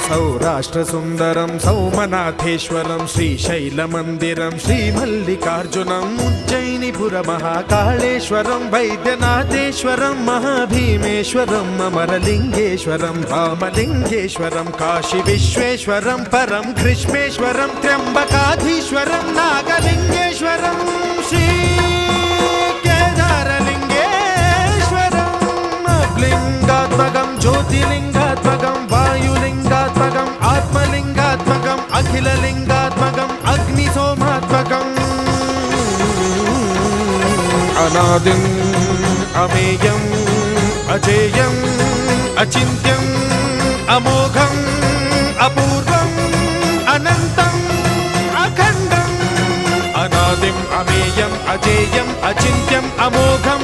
सौराष्ट्रसुन्दरं सौमनाथेश्वरं श्रीशैलमन्दिरं श्रीमल्लिकार्जुनम् उज्जयिनीपुरमहाकाळेश्वरं वैद्यनाथेश्वरं महाभीमेश्वरम् अमरलिङ्गेश्वरं रामलिङ्गेश्वरं काशीविश्वेश्वरं परं ग्रीष्मेश्वरं त्र्यम्बकाधीश्वरं नागलिङ्गेश्वरं लिंगात्मकं ज्योतिलिंगात्मकं वायुलिंगात्मकं आत्मलिंगात्मकं अखिललिंगात्मकं अग्निसोमात्मकं अनादिं अमेयं अजेयं अचिन्त्यं अमोघं अपूर्वं अनन्तं अखण्डं अनादिं अमेयं अजेयं अचिन्त्यं अमोघं